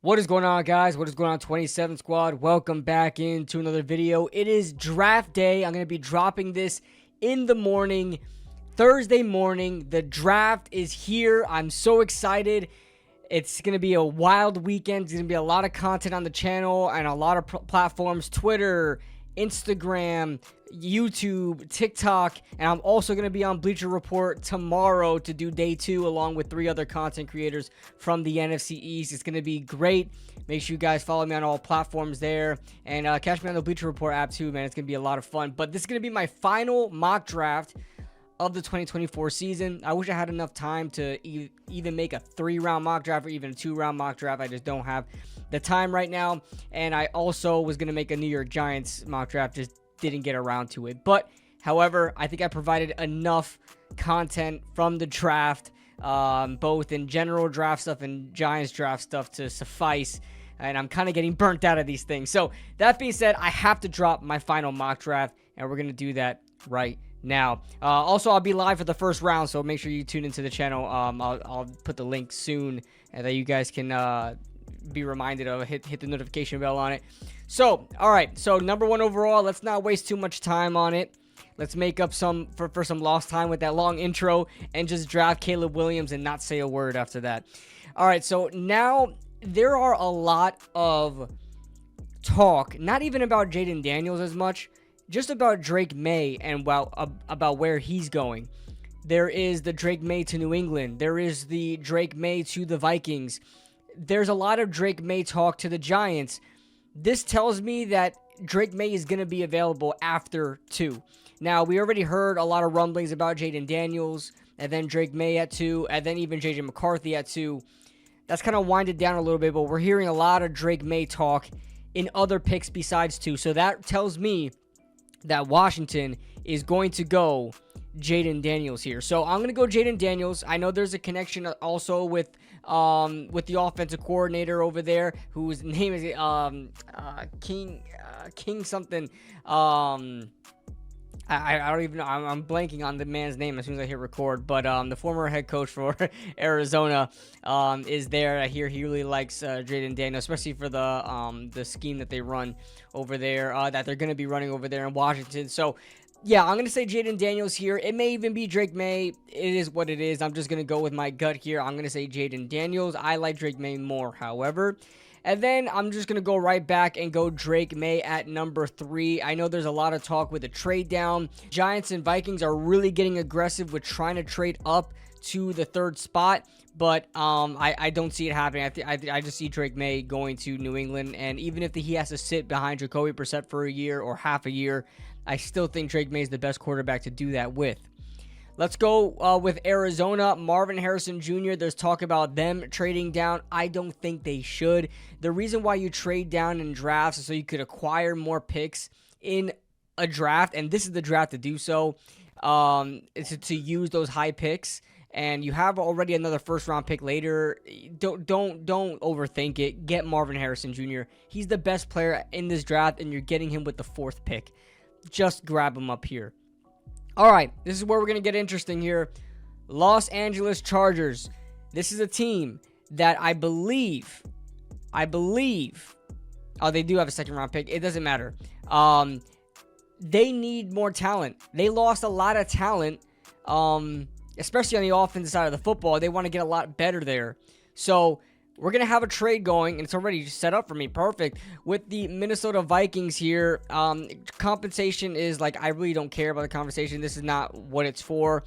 What is going on, guys? What is going on, 27 Squad? Welcome back into another video. It is draft day. I'm going to be dropping this in the morning, Thursday morning. The draft is here. I'm so excited. It's going to be a wild weekend. There's going to be a lot of content on the channel and a lot of platforms, Twitter, Instagram, YouTube, TikTok, and I'm also going to be on Bleacher Report tomorrow to do day 2 along with 3 other content creators from the NFC East. It's going to be great. Make sure you guys follow me on all platforms there and catch me on the Bleacher Report app too, man. It's going to be a lot of fun. But this is going to be my final mock draft of the 2024 season. I wish I had enough time to even make a 3-round mock draft or even a 2-round mock draft. I just don't have the time right now. And I also was going to make a New York Giants mock draft, just didn't get around to it. But however, I think I provided enough content from the draft, both in general draft stuff and Giants draft stuff, to suffice. And I'm kind of getting burnt out of these things. So that being said, I have to drop my final mock draft, and we're going to do that right now. Also, I'll be live for the first round, so make sure you tune into the channel. I'll put the link soon that you guys can be reminded of. Hit the notification bell on it. So, all right. So, number 1 overall. Let's not waste too much time on it. Let's make up some for some lost time with that long intro and just draft Caleb Williams and not say a word after that. All right. So now there are a lot of talk, not even about Jaden Daniels as much, just about Drake May and about where he's going. There is the Drake May to New England. There is the Drake May to the Vikings. There's a lot of Drake May talk to the Giants. This tells me that Drake May is going to be available after 2. Now, we already heard a lot of rumblings about Jaden Daniels, and then Drake May at 2, and then even JJ McCarthy at 2. That's kind of winded down a little bit, but we're hearing a lot of Drake May talk in other picks besides 2. So that tells me that Washington is going to go Jaden Daniels here. So I'm going to go Jaden Daniels. I know there's a connection also with the offensive coordinator over there, whose name is King something. I don't even know. I'm blanking on the man's name as soon as I hit record. But the former head coach for Arizona is there. I hear he really likes Jaden Daniels, especially for the scheme that they run over there, that they're going to be running over there in Washington. So, yeah, I'm going to say Jaden Daniels here. It may even be Drake May. It is what it is. I'm just going to go with my gut here. I'm going to say Jaden Daniels. I like Drake May more, however. And then I'm just going to go right back and go Drake May at number 3. I know there's a lot of talk with a trade down. Giants and Vikings are really getting aggressive with trying to trade up to the 3rd spot. But I don't see it happening. I just see Drake May going to New England. And even if he has to sit behind Jacoby Brissett for a year or half a year, I still think Drake May is the best quarterback to do that with. Let's go with Arizona. Marvin Harrison Jr., there's talk about them trading down. I don't think they should. The reason why you trade down in drafts is so you could acquire more picks in a draft, and this is the draft to do so. It's to use those high picks, and you have already another first-round pick later. Don't overthink it. Get Marvin Harrison Jr. He's the best player in this draft, and you're getting him with the 4th pick. Just grab him up here. All right, this is where we're going to get interesting here. Los Angeles Chargers. This is a team that I believe, oh, they do have a 2nd-round pick. It doesn't matter. They need more talent. They lost a lot of talent, especially on the offensive side of the football. They want to get a lot better there. So we're going to have a trade going, and it's already set up for me. Perfect. With the Minnesota Vikings here, compensation is like, I really don't care about the conversation. This is not what it's for.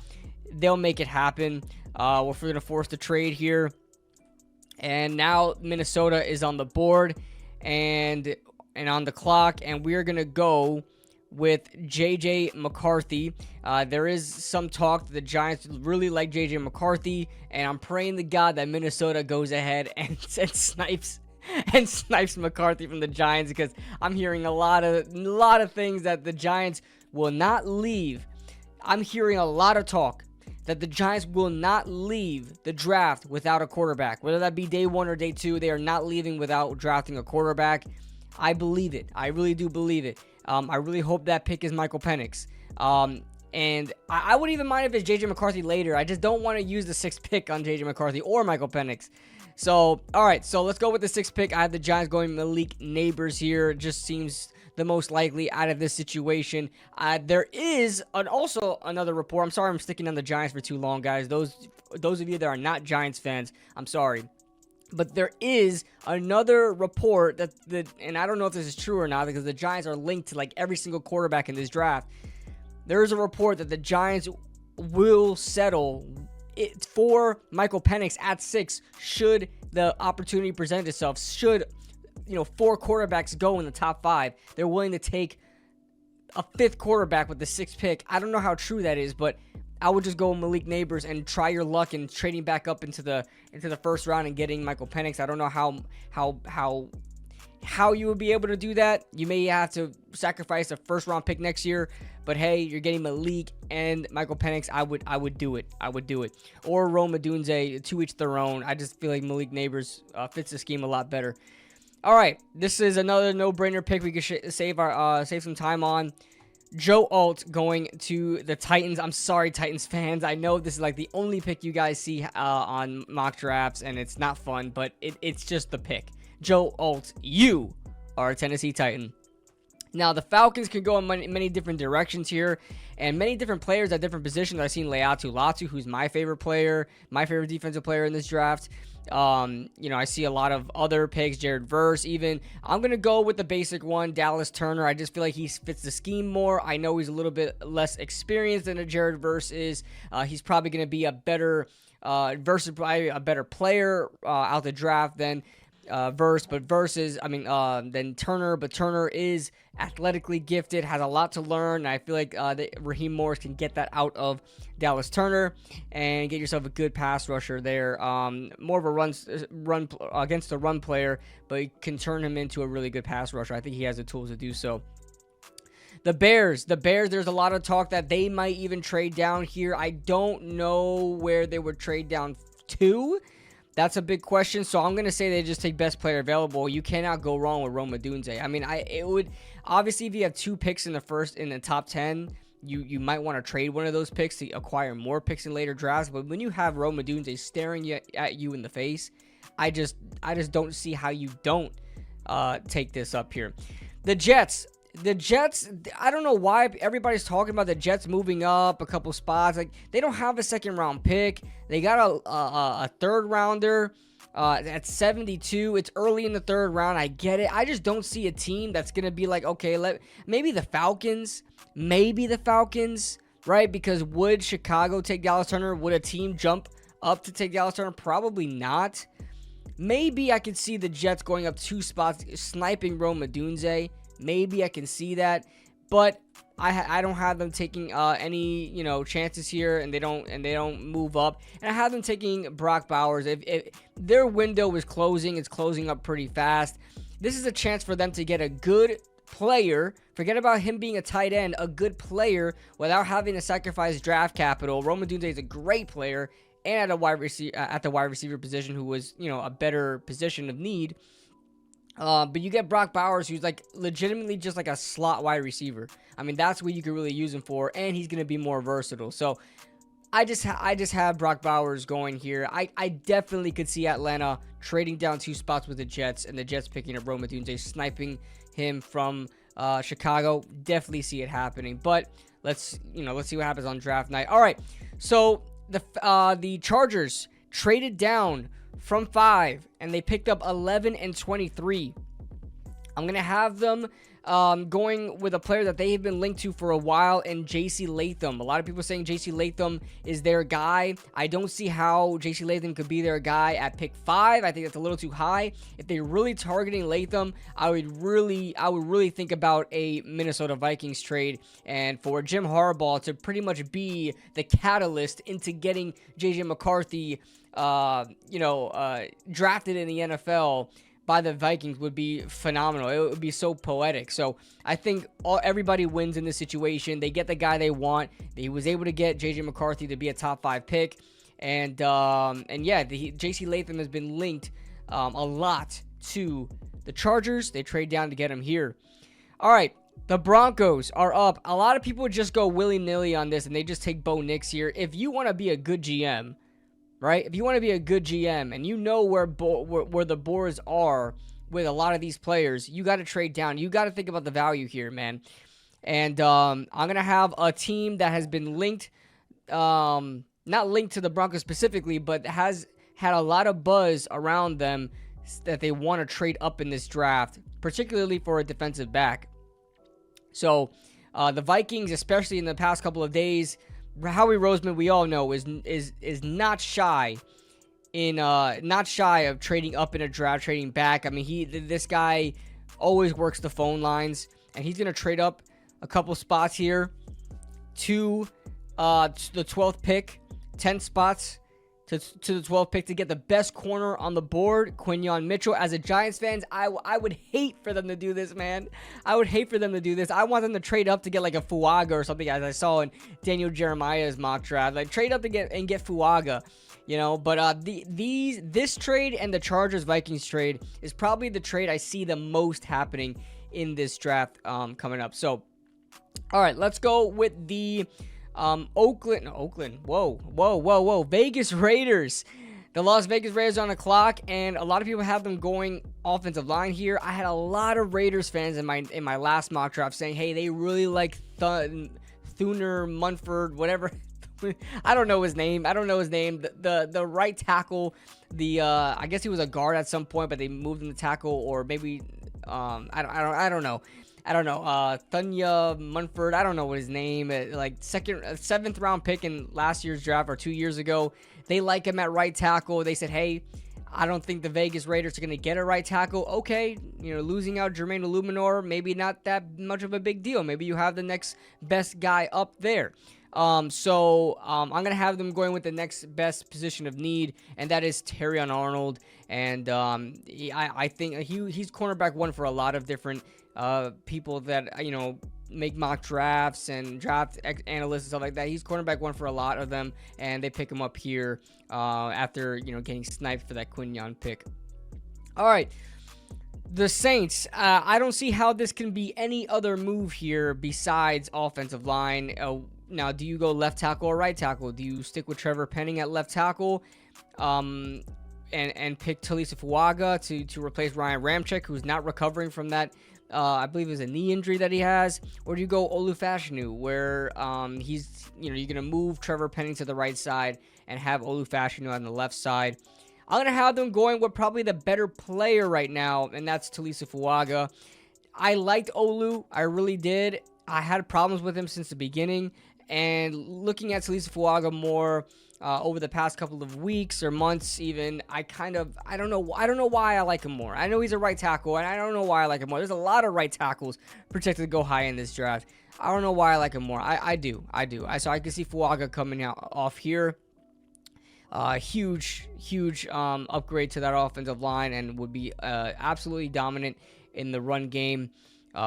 They'll make it happen. We're going to force the trade here. And now Minnesota is on the board and on the clock, and we're going to go with JJ McCarthy. There is some talk that the Giants really like JJ McCarthy, and I'm praying to God that Minnesota goes ahead and snipes McCarthy from the Giants, because I'm hearing a lot of things that the Giants will not leave. I'm hearing a lot of talk that the Giants will not leave the draft without a quarterback. Whether that be day 1 or day 2, they are not leaving without drafting a quarterback. I believe it. I really do believe it. I really hope that pick is Michael Penix. And I wouldn't even mind if it's JJ McCarthy later. I just don't want to use the 6th pick on JJ McCarthy or Michael Penix. So, all right, so let's go with the 6th pick. I have the Giants going Malik Neighbors here. It just seems the most likely out of this situation. There is also another report. I'm sorry I'm sticking on the Giants for too long, guys. Those of you that are not Giants fans, I'm sorry. But there is another report and I don't know if this is true or not because the Giants are linked to like every single quarterback in this draft. There is a report that the Giants will settle it for Michael Penix at 6 should the opportunity present itself. Should 4 quarterbacks go in the top 5, they're willing to take a 5th quarterback with the 6th pick. I don't know how true that is, but I would just go with Malik Neighbors and try your luck in trading back up into the 1st round and getting Michael Penix. I don't know how you would be able to do that. You may have to sacrifice a 1st round pick next year, but hey, you're getting Malik and Michael Penix. I would do it. Or Rome Odunze, to each their own. I just feel like Malik Neighbors fits the scheme a lot better. All right, this is another no-brainer pick we could save some time on. Joe Alt going to the Titans. I'm sorry, Titans fans. I know this is like the only pick you guys see on mock drafts, and it's not fun, but it's just the pick. Joe Alt, you are a Tennessee Titan. Now, the Falcons can go in many different directions here, and many different players at different positions. I've seen Leatu Latu, who's my favorite player, my favorite defensive player in this draft. I see a lot of other picks, Jared Verse even. I'm going to go with the basic one, Dallas Turner. I just feel like he fits the scheme more. I know he's a little bit less experienced than a Jared Verse is. He's probably going to be a better, Verse is probably a better player out the draft than Verse, but then Turner, but Turner is athletically gifted, has a lot to learn, and I feel like Raheem Morris can get that out of Dallas Turner and get yourself a good pass rusher there. More of a run against the run player, but can turn him into a really good pass rusher. I think he has the tools to do so. The Bears, there's a lot of talk that they might even trade down here. I don't know where they would trade down to. That's a big question, so I'm going to say they just take best player available. You cannot go wrong with Rome Odunze. I mean, it would obviously, if you have 2 picks in the top 10, you might want to trade one of those picks to acquire more picks in later drafts. But when you have Rome Odunze staring at you in the face, I just don't see how you don't take this up here. The Jets, I don't know why everybody's talking about the Jets moving up a couple spots. Like, they don't have a 2nd round pick. They got a 3rd rounder at 72. It's early in the 3rd round. I get it. I just don't see a team that's going to be like, okay, maybe the Falcons, right? Because would Chicago take Dallas Turner? Would a team jump up to take Dallas Turner? Probably not. Maybe I could see the Jets going up 2 spots, sniping Rome Odunze. Maybe I can see that, but I don't have them taking any chances here, and they don't move up. And I have them taking Brock Bowers. If their window is closing, it's closing up pretty fast. This is a chance for them to get a good player. Forget about him being a tight end, a good player without having to sacrifice draft capital. Rome Odunze is a great player, and at the wide receiver position, who was a better position of need. But you get Brock Bowers, who's like legitimately just like a slot wide receiver. I mean, that's what you could really use him for, and he's going to be more versatile. So I just have Brock Bowers going here. I definitely could see Atlanta trading down 2 spots with the Jets, and the Jets picking up Rome Odunze, sniping him from Chicago. Definitely see it happening. But let's see what happens on draft night. All right, so the Chargers traded down from 5, and they picked up 11 and 23. I'm going to have them going with a player that they have been linked to for a while, and J.C. Latham. A lot of people saying J.C. Latham is their guy. I don't see how J.C. Latham could be their guy at pick 5. I think that's a little too high. If they're really targeting Latham, I would really think about a Minnesota Vikings trade, and for Jim Harbaugh to pretty much be the catalyst into getting J.J. McCarthy drafted in the NFL by the Vikings would be phenomenal. It would be so poetic. So I think everybody wins in this situation. They get the guy they want. He was able to get J.J. McCarthy to be a top 5 pick. And J.C. Latham has been linked a lot to the Chargers. They trade down to get him here. All right, the Broncos are up. A lot of people just go willy-nilly on this, and they just take Bo Nix here. If you want to be a good GM, right? If you want to be a good GM and you know where the boards are with a lot of these players, you got to trade down. You got to think about the value here, man. And I'm going to have a team that has been linked, not linked to the Broncos specifically, but has had a lot of buzz around them that they want to trade up in this draft, particularly for a defensive back. So the Vikings, especially in the past couple of days, Howie Roseman, we all know, is not shy of trading up in a draft, trading back. I mean, this guy always works the phone lines, and he's gonna trade up a couple spots here to the 12th pick, 10 spots to the 12th pick to get the best corner on the board, Quinyon Mitchell. As a Giants fan, I would hate for them to do this, man. I would hate for them to do this. I want them to trade up to get like a Fuaga or something, as I saw in Daniel Jeremiah's mock draft. Like, trade up to get Fuaga, you know. But this trade and the Chargers-Vikings trade is probably the trade I see the most happening in this draft coming up. So, all right, let's go with the Vegas Raiders. The Las Vegas Raiders are on the clock, and a lot of people have them going offensive line here. I had a lot of Raiders fans in my last mock draft saying, hey, they really like Thuner Munford, whatever. I don't know his name. The right tackle. I guess he was a guard at some point, but they moved him to tackle, or maybe I don't know. Thunya Munford. I don't know what his name. Like 7th round pick in last year's draft or 2 years ago. They like him at right tackle. They said, hey, I don't think the Vegas Raiders are going to get a right tackle. Okay, losing out Jermaine Illuminor, maybe not that much of a big deal. Maybe you have the next best guy up there. So I'm going to have them going with the next best position of need, and that is Terrion Arnold. And I think he's cornerback one for a lot of different people that, make mock drafts and draft analysts and stuff like that. He's cornerback one for a lot of them, and they pick him up here after, getting sniped for that Quinyon pick. All right. The Saints, I don't see how this can be any other move here besides offensive line. Now, do you go left tackle or right tackle? Do you stick with Trevor Penning at left tackle and pick Talisa Fuaga to replace Ryan Ramczyk, who's not recovering from that, I believe it was a knee injury that he has? Or do you go Olufashinu, where he's, you're going to move Trevor Penning to the right side and have Olufashinu on the left side? I'm going to have them going with probably the better player right now, and that's Talisa Fuaga. I liked Olu. I really did. I had problems with him since the beginning, and looking at Talisa Fuaga more over the past couple of weeks or months even, I don't know why I like him more. I know he's a right tackle, and I don't know why I like him more. There's a lot of right tackles projected to go high in this draft. I don't know why I like him more. I do. So I can see Fuaga coming out off here. Huge upgrade to that offensive line, and would be absolutely dominant in the run game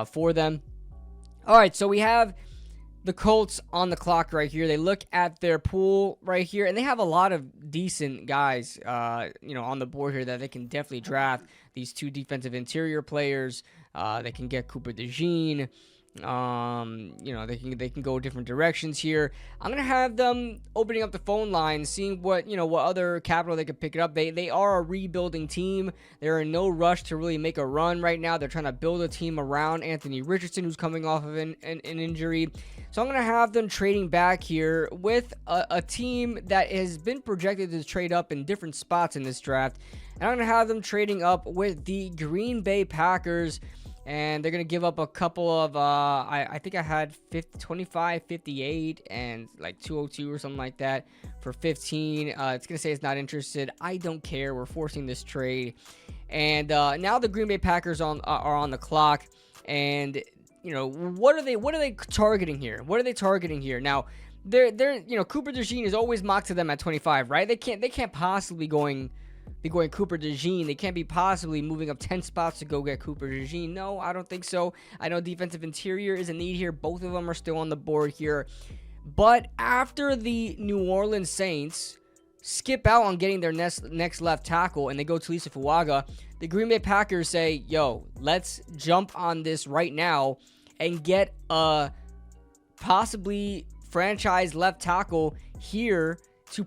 for them. All right, so we have the Colts on the clock right here. They look at their pool right here, and they have a lot of decent guys, on the board here that they can definitely draft. These two defensive interior players. They can get Cooper DeJean. They can go different directions here. I'm gonna have them opening up the phone lines, seeing what other capital they could pick it up. They are a rebuilding team. They're in no rush to really make a run right now. They're trying to build a team around Anthony Richardson, who's coming off of an injury. So I'm gonna have them trading back here with a team that has been projected to trade up in different spots in this draft, and I'm gonna have them trading up with the Green Bay Packers. And they're going to give up a couple of, I think I had 25, 58, and like 202 or something like that for 15. It's going to say it's not interested. I don't care. We're forcing this trade. And now the Green Bay Packers are on the clock. And, what are they targeting here? Now, they're Cooper DeJean is always mocked to them at 25, right? They can't possibly be going Cooper DeJean. They can't be possibly moving up 10 spots to go get Cooper DeJean. No, I don't think so. I know defensive interior is a need here. Both of them are still on the board here. But after the New Orleans Saints skip out on getting their next left tackle and they go to Talisa Fuaga, the Green Bay Packers say, yo, let's jump on this right now and get a possibly franchise left tackle here to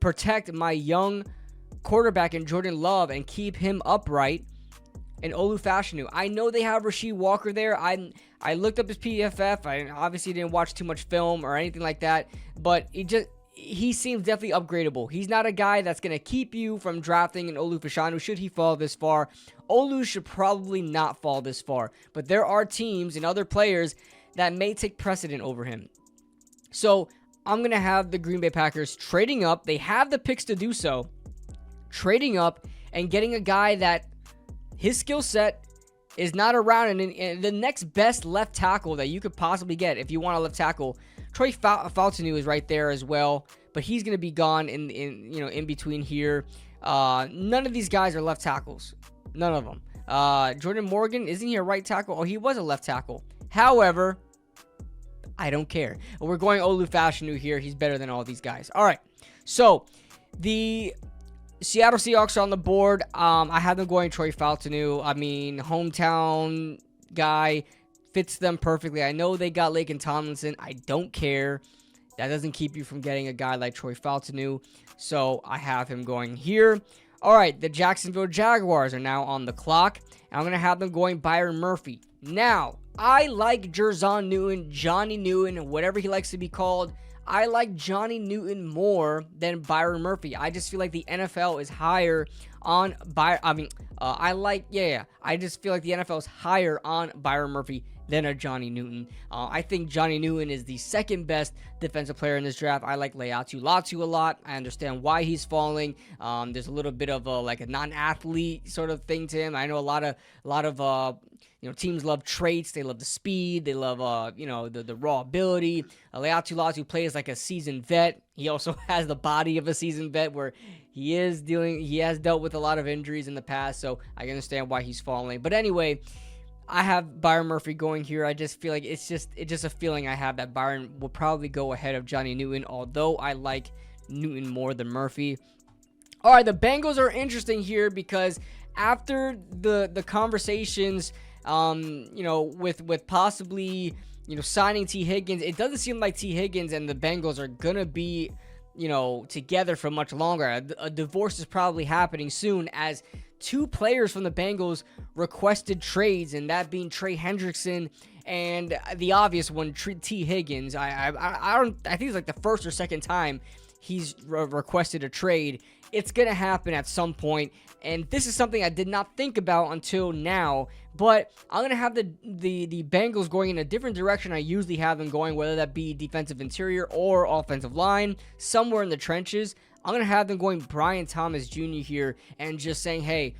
protect my young quarterback in Jordan Love and keep him upright, and Olu Fashanu. I know they have Rasheed Walker there. I looked up his PFF. I obviously didn't watch too much film or anything like that, but he seems definitely upgradable. He's not a guy that's going to keep you from drafting an Olu Fashanu should he fall this far. Olu should probably not fall this far, but there are teams and other players that may take precedent over him. So I'm going to have the Green Bay Packers trading up. They have the picks to do so. Trading up and getting a guy that his skill set is not around, and the next best left tackle that you could possibly get if you want a left tackle, Troy Fautanu is right there as well, but he's going to be gone in between here. None of these guys are left tackles. None of them. Jordan Morgan, isn't he a right tackle? Oh, he was a left tackle. However, I don't care. We're going Olu Fashanu here. He's better than all these guys. All right. So the Seattle Seahawks are on the board. I have them going Troy Fautanu. I mean, hometown guy, fits them perfectly. I know they got Laken Tomlinson. I don't care. That doesn't keep you from getting a guy like Troy Fautanu. So I have him going here. All right, the Jacksonville Jaguars are now on the clock. And I'm going to have them going Byron Murphy. Now, I like Jerzon Newton, Johnny Newton, whatever he likes to be called. I like Johnny Newton more than Byron Murphy. I just feel like the NFL is higher on I just feel like the NFL is higher on Byron Murphy than a Johnny Newton. I think Johnny Newton is the second best defensive player in this draft. I like Leatu Latu a lot. I understand why he's falling. There's a little bit of a non-athlete sort of thing to him. I know a lot of teams love traits. They love the speed. They love the raw ability. Leatu Latu plays like a seasoned vet. He also has the body of a seasoned vet where he has dealt with a lot of injuries in the past, so I understand why he's falling. But anyway, I have Byron Murphy going here. I just feel like it's just a feeling I have that Byron will probably go ahead of Johnny Newton, although I like Newton more than Murphy. All right, the Bengals are interesting here because after the conversations, with possibly signing T. Higgins, it doesn't seem like T. Higgins and the Bengals are gonna be together for much longer. A divorce is probably happening soon, as two players from the Bengals requested trades, and that being Trey Hendrickson and the obvious one, T. Higgins. I think it's like the first or second time he's requested a trade. It's gonna happen at some point, and this is something I did not think about until now. But I'm gonna have the Bengals going in a different direction I usually have them going, whether that be defensive interior or offensive line, somewhere in the trenches. I'm going to have them going Brian Thomas Jr. here and just saying, hey,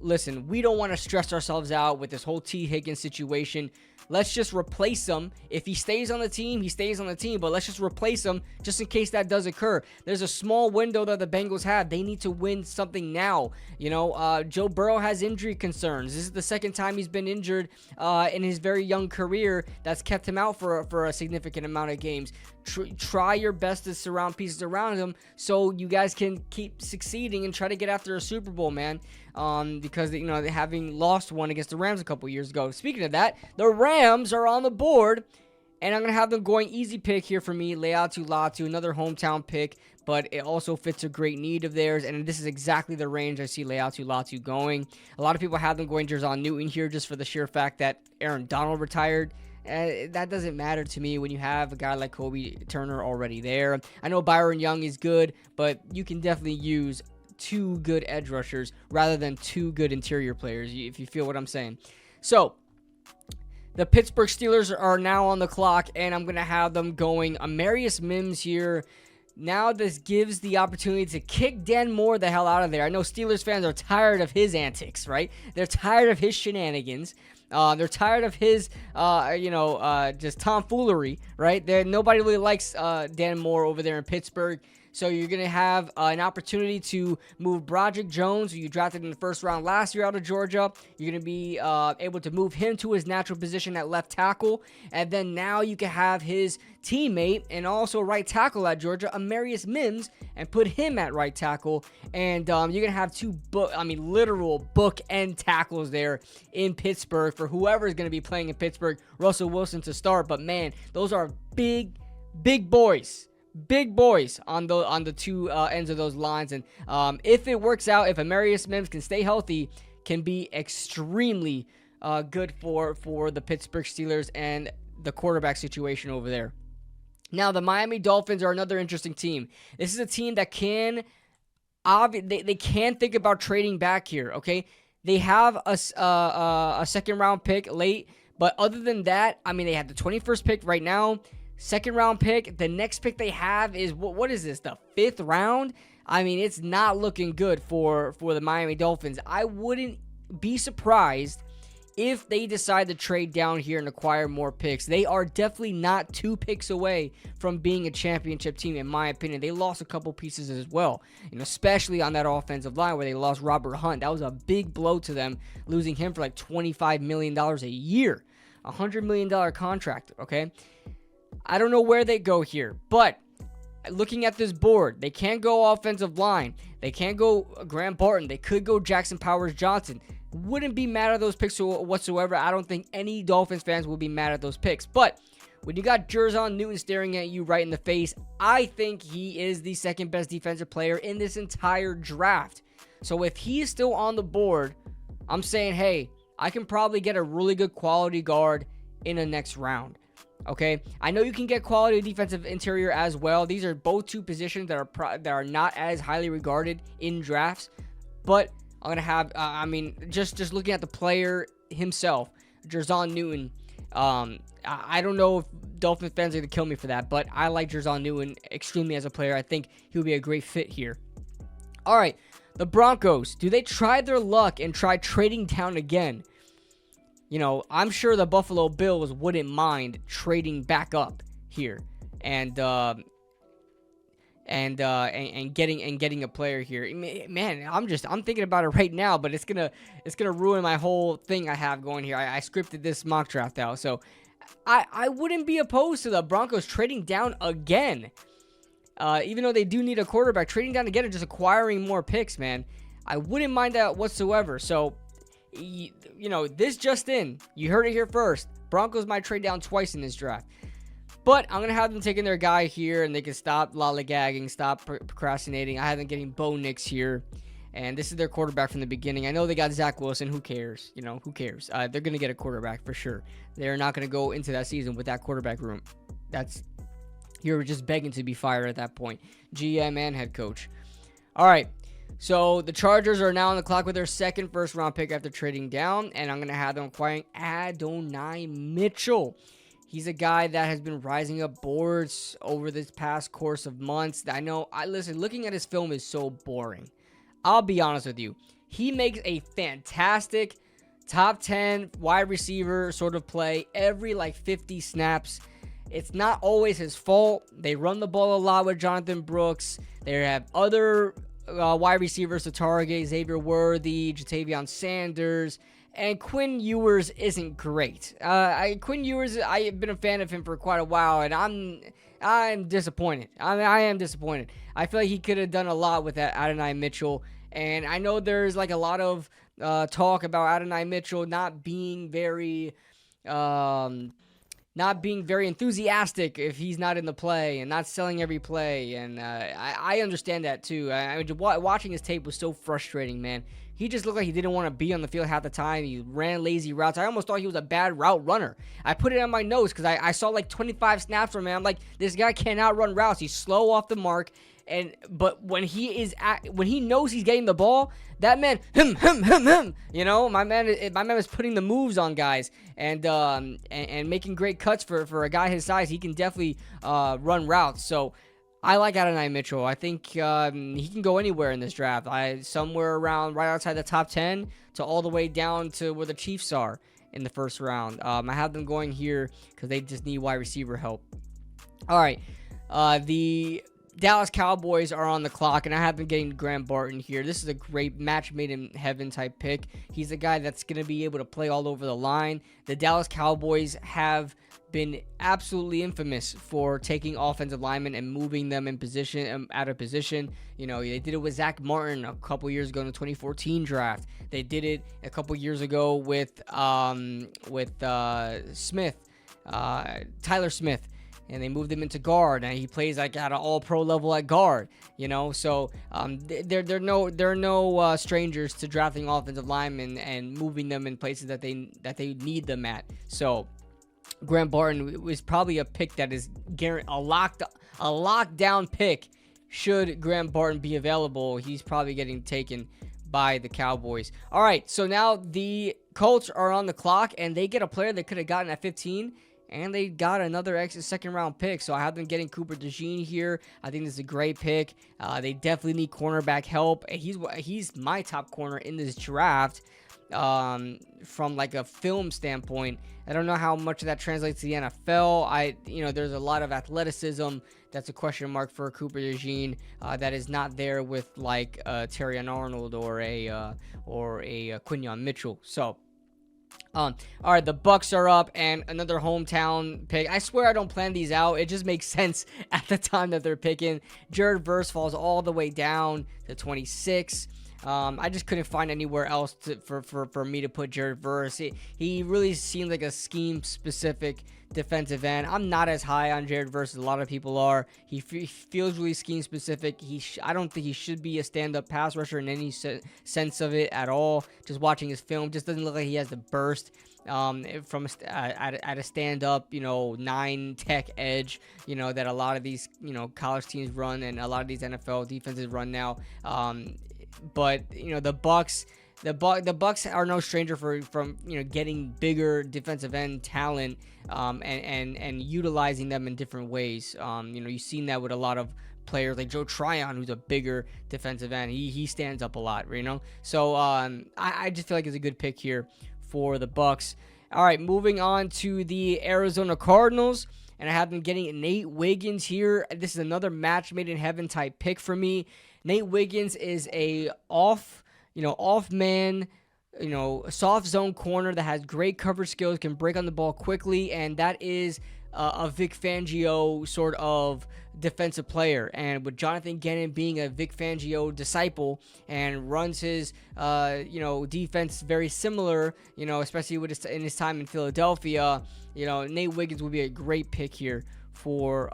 listen, we don't want to stress ourselves out with this whole T. Higgins situation. Let's just replace him. If he stays on the team, he stays on the team, but let's just replace him just in case that does occur. There's a small window that the Bengals have. They need to win something now. Joe Burrow has injury concerns. This is the second time he's been injured in his very young career that's kept him out for a significant amount of games. Try your best to surround pieces around him so you guys can keep succeeding and try to get after a Super Bowl, man. Because having lost one against the Rams a couple years ago. Speaking of that, the Rams are on the board, and I'm gonna have them going easy pick here for me. Leatu Latu, another hometown pick, but it also fits a great need of theirs, and this is exactly the range I see Leatu Latu going. A lot of people have them going Jerzon Newton here just for the sheer fact that Aaron Donald retired. That doesn't matter to me when you have a guy like Kobe Turner already there. I know Byron Young is good, but you can definitely use two good edge rushers rather than two good interior players, if you feel what I'm saying. So the Pittsburgh Steelers are now on the clock, and I'm going to have them going Amarius Mims here. Now this gives the opportunity to kick Dan Moore the hell out of there. I know Steelers fans are tired of his antics, right? They're tired of his shenanigans. They're tired of his, just tomfoolery, right? Nobody really likes Dan Moore over there in Pittsburgh. So you're going to have an opportunity to move Broderick Jones, who you drafted in the first round last year out of Georgia. You're going to be able to move him to his natural position at left tackle. And then now you can have his teammate and also right tackle at Georgia, Amarius Mims, and put him at right tackle. And you're going to have literal bookend tackles there in Pittsburgh for whoever is going to be playing in Pittsburgh. Russell Wilson to start. But man, those are big boys. big boys on the two ends of those lines. And if it works out, if Amarius Mims can stay healthy, can be extremely good for the Pittsburgh Steelers and the quarterback situation over there. Now, the Miami Dolphins are another interesting team. This is a team that can they can think about trading back here, okay? They have a second-round pick late, but other than that, I mean, they have the 21st pick right now, second-round pick. The next pick they have is, what is this, the 5th round? I mean, it's not looking good for the Miami Dolphins. I wouldn't be surprised if they decide to trade down here and acquire more picks. They are definitely not 2 picks away from being a championship team, in my opinion. They lost a couple pieces as well, especially on that offensive line where they lost Robert Hunt. That was a big blow to them, losing him for like $25 million a year, a $100 million contract, okay? I don't know where they go here, but looking at this board, they can't go offensive line. They can't go Graham Barton. They could go Jackson Powers-Johnson. Wouldn't be mad at those picks whatsoever. I don't think any Dolphins fans will be mad at those picks. But when you got Jerzon Newton staring at you right in the face, I think he is the second best defensive player in this entire draft. So if he is still on the board, I'm saying, hey, I can probably get a really good quality guard in the next round. Okay, I know you can get quality defensive interior as well. These are both two positions that are not as highly regarded in drafts, but I'm gonna have, just looking at the player himself, Jerzon Newton. I don't know if Dolphin fans are gonna kill me for that, but I like Jerzon Newton extremely as a player. I think he would be a great fit here. All right, the Broncos. Do they try their luck and try trading down again? I'm sure the Buffalo Bills wouldn't mind trading back up here and getting a player here. Man, I'm thinking about it right now, but it's gonna ruin my whole thing I have going here. I scripted this mock draft out, so I wouldn't be opposed to the Broncos trading down again. Even though they do need a quarterback, trading down again and just acquiring more picks, man. I wouldn't mind that whatsoever. So, this just in. You heard it here first. Broncos might trade down twice in this draft. But I'm going to have them taking their guy here, and they can stop lollygagging, stop procrastinating. I have them getting Bo Nix here, and this is their quarterback from the beginning. I know they got Zach Wilson. Who cares? Who cares? They're going to get a quarterback for sure. They're not going to go into that season with that quarterback room. You're just begging to be fired at that point. GM and head coach. All right. So the Chargers are now on the clock with their second first-round pick after trading down, and I'm going to have them acquiring Adonai Mitchell. He's a guy that has been rising up boards over this past course of months. I know, looking at his film is so boring. I'll be honest with you. He makes a fantastic top 10 wide receiver sort of play every 50 snaps. It's not always his fault. They run the ball a lot with Jonathan Brooks. They have other wide receivers to target, Xavier Worthy, Jatavion Sanders, and Quinn Ewers isn't great. Quinn Ewers, I have been a fan of him for quite a while, and I'm disappointed. I am disappointed. I feel like he could have done a lot with that Adonai Mitchell, and I know there's a lot of talk about Adonai Mitchell not being very enthusiastic if he's not in the play and not selling every play. And I understand that too. Watching his tape was so frustrating, man. He just looked like he didn't want to be on the field half the time. He ran lazy routes. I almost thought he was a bad route runner. I put it on my notes because I saw 25 snaps from him. I'm like, this guy cannot run routes. He's slow off the mark. But when he knows he's getting the ball, that man, my man is putting the moves on guys and making great cuts for a guy his size. He can definitely run routes. So I like Adonai Mitchell. I think he can go anywhere in this draft. Somewhere around right outside the top 10 to all the way down to where the Chiefs are in the first round. I have them going here because they just need wide receiver help. All right, the Dallas Cowboys are on the clock, and I have been getting Graham Barton here. This is a great match made in heaven type pick. He's a guy that's going to be able to play all over the line. The Dallas Cowboys have been absolutely infamous for taking offensive linemen and moving them in position, out of position. They did it with Zach Martin a couple years ago in the 2014 draft. They did it a couple years ago with Smith, Tyler Smith. and they moved him into guard, and he plays like at an all-pro level at guard. So they're no strangers to drafting offensive linemen and moving them in places that they need them at. So Graham Barton was probably a pick that is a lockdown pick. Should Graham Barton be available, he's probably getting taken by the Cowboys. All right, so now the Colts are on the clock, and they get a player they could have gotten at 15, and they got another second-round pick. So I have them getting Cooper DeJean here. I think this is a great pick. They definitely need cornerback help. He's my top corner in this draft. From like a film standpoint, I don't know how much of that translates to the NFL. There's a lot of athleticism that's a question mark for Cooper DeJean that is not there with like Terrion Arnold or a Quinyon Mitchell. So all right, the Bucks are up, and another hometown pick. I swear I don't plan these out. It just makes sense at the time that they're picking. Jared Verse falls all the way down to 26. I just couldn't find anywhere else for me to put Jared Verse. He really seemed like a scheme-specific defensive end. I'm not as high on Jared Verse as a lot of people are. He feels really scheme-specific. I don't think he should be a stand-up pass rusher in any sense of it at all. Just watching his film, just doesn't look like he has the burst from at a stand-up, 9 tech edge, that a lot of these, college teams run and a lot of these NFL defenses run now. But the Bucks are no stranger from getting bigger defensive end talent and utilizing them in different ways. You've seen that with a lot of players like Joe Tryon, who's a bigger defensive end. He stands up a lot, So I just feel like it's a good pick here for the Bucks. All right, moving on to the Arizona Cardinals. And I have them getting Nate Wiggins here. This is another match made in heaven type pick for me. Nate Wiggins is a off man, soft zone corner that has great coverage skills, can break on the ball quickly, and that is a Vic Fangio sort of defensive player. And with Jonathan Gannon being a Vic Fangio disciple and runs his defense very similar, especially in his time in Philadelphia, Nate Wiggins would be a great pick here for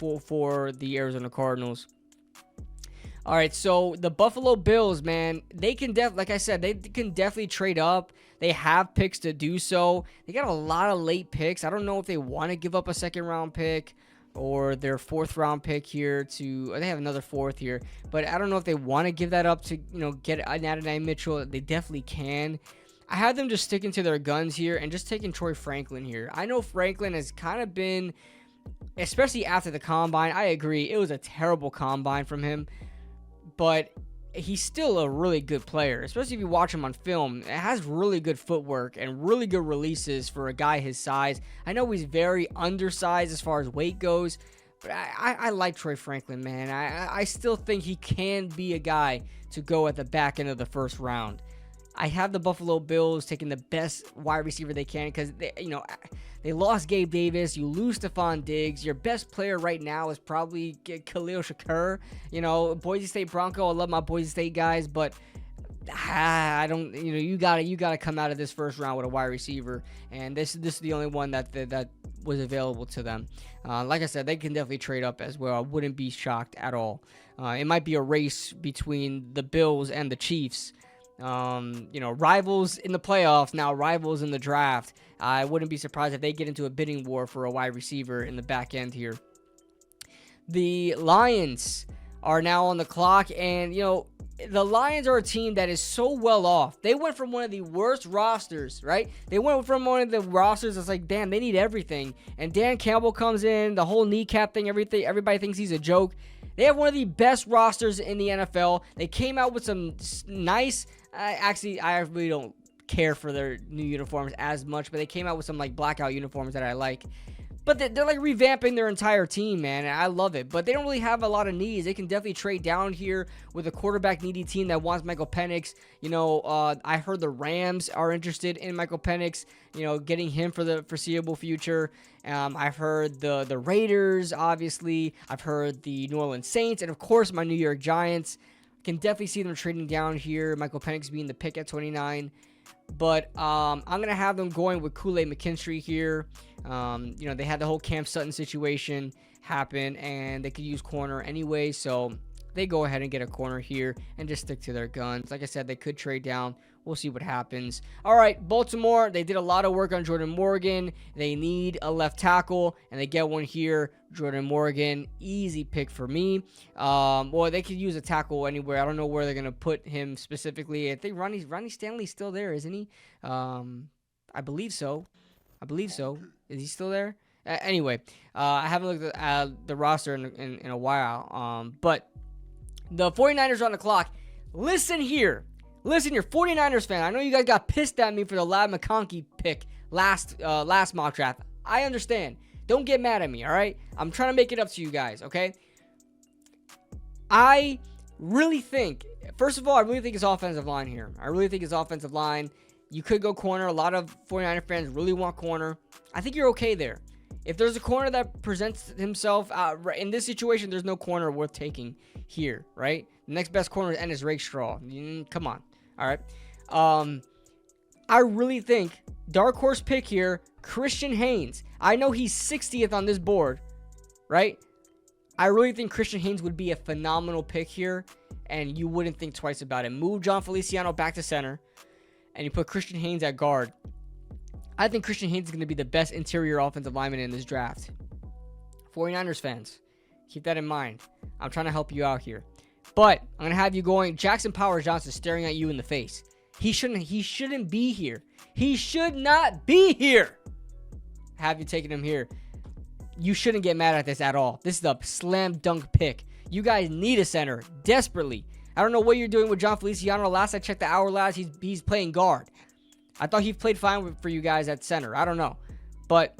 the Arizona Cardinals. All right, so the Buffalo Bills, man, they can like I said, they can definitely trade up. They have picks to do so. They got a lot of late picks. I don't know if they want to give up a second-round pick or their fourth-round pick here they have another fourth here, but I don't know if they want to give that up to, get an Adonai Mitchell. They definitely can. I have them just sticking to their guns here and just taking Troy Franklin here. I know Franklin has kind of been, especially after the combine, I agree, it was a terrible combine from him. But he's still a really good player, especially if you watch him on film. It has really good footwork and really good releases for a guy his size. I know he's very undersized as far as weight goes, but I like Troy Franklin, man. I still think he can be a guy to go at the back end of the first round. I have the Buffalo Bills taking the best wide receiver they can because they lost Gabe Davis. You lose Stephon Diggs. Your best player right now is probably Khalil Shakur. Boise State Bronco. I love my Boise State guys, but I don't. You gotta come out of this first round with a wide receiver, and this is the only one that was available to them. Like I said, they can definitely trade up as well. I wouldn't be shocked at all. It might be a race between the Bills and the Chiefs. Rivals in the playoffs, now rivals in the draft. I wouldn't be surprised if they get into a bidding war for a wide receiver in the back end here. The Lions are now on the clock, and the Lions are a team that is so well off. They went from one of the worst rosters, right? They went from one of the rosters that's like, damn, they need everything. And Dan Campbell comes in, the whole kneecap thing, everything. Everybody thinks he's a joke. They have one of the best rosters in the NFL. They came out with some nice. I really don't care for their new uniforms as much, but they came out with some like blackout uniforms that I like. But they're like revamping their entire team, man, and I love it. But they don't really have a lot of needs. They can definitely trade down here with a quarterback needy team that wants Michael Penix. I heard the Rams are interested in Michael Penix, getting him for the foreseeable future. I've heard the Raiders, obviously. I've heard the New Orleans Saints, and of course my New York Giants. Can definitely see them trading down here. Michael Penix being the pick at 29. But I'm going to have them going with Kool-Aid McKinstry here. You know, they had the whole Cam Sutton situation happen, and they could use corner anyway, so they go ahead and get a corner here and just stick to their guns. Like I said, they could trade down. We'll see what happens. All right, Baltimore, they did a lot of work on Jordan Morgan. They need a left tackle, and they get one here. Jordan Morgan, easy pick for me. Or they could use a tackle anywhere. I don't know where they're going to put him specifically. I think Ronnie Stanley's still there, isn't he? I believe so. Is he still there? Anyway, I haven't looked at the roster in a while. But the 49ers are on the clock. Listen here, 49ers fan. I know you guys got pissed at me for the Ladd McConkey pick last mock draft. I understand. Don't get mad at me, all right? I'm trying to make it up to you guys, okay? I really think, first of all, I really think it's offensive line here. You could go corner. A lot of 49er fans really want corner. I think you're okay there. If there's a corner that presents himself in this situation, there's no corner worth taking here, right? The next best corner is Rakestraw. Come on. All right. I really think dark horse pick here, Christian Haynes. I know he's 60th on this board, right? I really think Christian Haynes would be a phenomenal pick here, and you wouldn't think twice about it. Move John Feliciano back to center, and you put Christian Haynes at guard. I think Christian Haynes is going to be the best interior offensive lineman in this draft. 49ers fans, keep that in mind. I'm trying to help you out here. But I'm going to have you going, Jackson Powers Johnson staring at you in the face. He shouldn't be here. He should not be here. Have you taken him here? You shouldn't get mad at this at all. This is a slam dunk pick. You guys need a center desperately. I don't know what you're doing with John Feliciano. Last I checked the hour last, he's playing guard. I thought he played fine for you guys at center. I don't know. But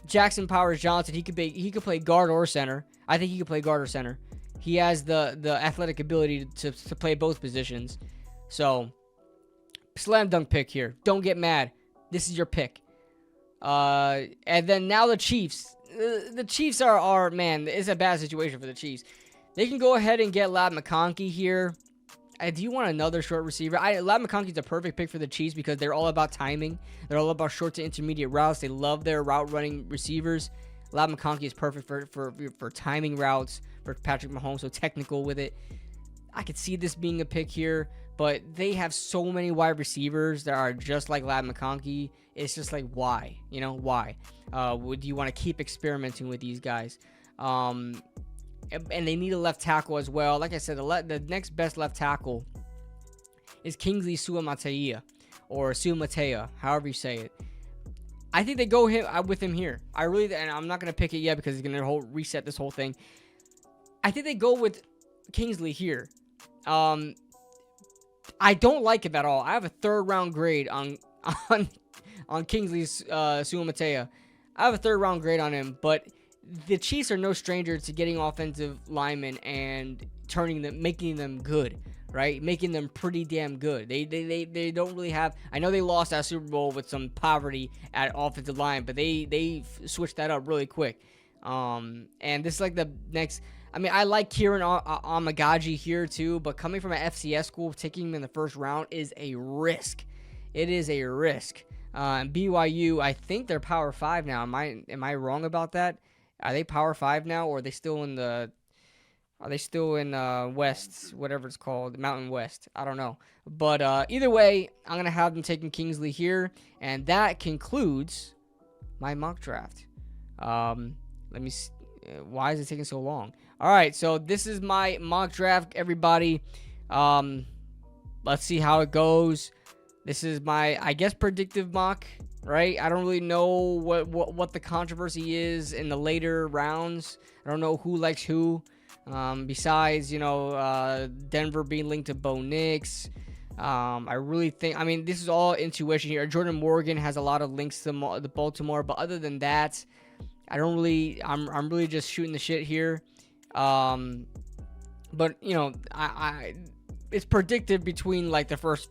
Jackson Powers Johnson, he could play guard or center. I think he could play guard or center. He has the athletic ability to play both positions. So, slam dunk pick here. Don't get mad. This is your pick. And then now the Chiefs. The Chiefs are, man, it's a bad situation for the Chiefs. They can go ahead and get Ladd McConkey here. Do you want another short receiver? Ladd McConkey's a perfect pick for the Chiefs because they're all about timing. They're all about short to intermediate routes. They love their route running receivers. Ladd McConkey is perfect for timing routes for Patrick Mahomes, so technical with it. I could see this being a pick here, but they have so many wide receivers that are just like Ladd McConkey. It's just like, why? You know, why? Would you want to keep experimenting with these guys? And they need a left tackle as well. Like I said, the next best left tackle is Kingsley Suamataia, or Suamatea, however you say it. I think they go with him here. And I'm not going to pick it yet because it's going to reset this whole thing. I think they go with Kingsley here. I don't like him at all. I have a 3rd round grade on Kingsley Suamataia. I have a 3rd round grade on him, but the Chiefs are no stranger to getting offensive linemen and making them good, right? Making them pretty damn good. They don't really have. I know they lost that Super Bowl with some poverty at offensive line, but they switched that up really quick. And this is like the next. I mean, I like Kieran Amagaji here too, but coming from an FCS school, taking him in the 1st round is a risk. It is a risk. BYU, I think they're Power 5 now. Am I wrong about that? Are they Power 5 now, or are they still in West, whatever it's called, Mountain West? I don't know. But either way, I'm going to have them taking Kingsley here, and that concludes my mock draft. Let me see. Why is it taking so long? All right, so this is my mock draft, everybody. Let's see how it goes. This is my, I guess, predictive mock, right? I don't really know what the controversy is in the later rounds. I don't know who likes who. Besides, you know, Denver being linked to Bo Nix. I really think, I mean, this is all intuition here. Jordan Morgan has a lot of links to the Baltimore, but other than that, I don't really, I'm really just shooting the shit here. But you know, it's predicted between like the first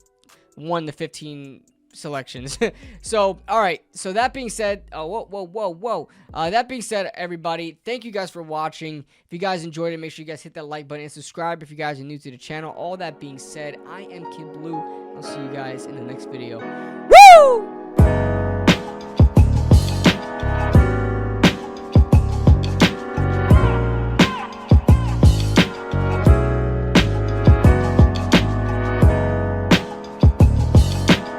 1 to 15 selections. So, all right. So that being said, whoa. That being said, everybody, thank you guys for watching. If you guys enjoyed it, make sure you guys hit that like button and subscribe if you guys are new to the channel. All that being said, I am Kid Blue. I'll see you guys in the next video. Woo!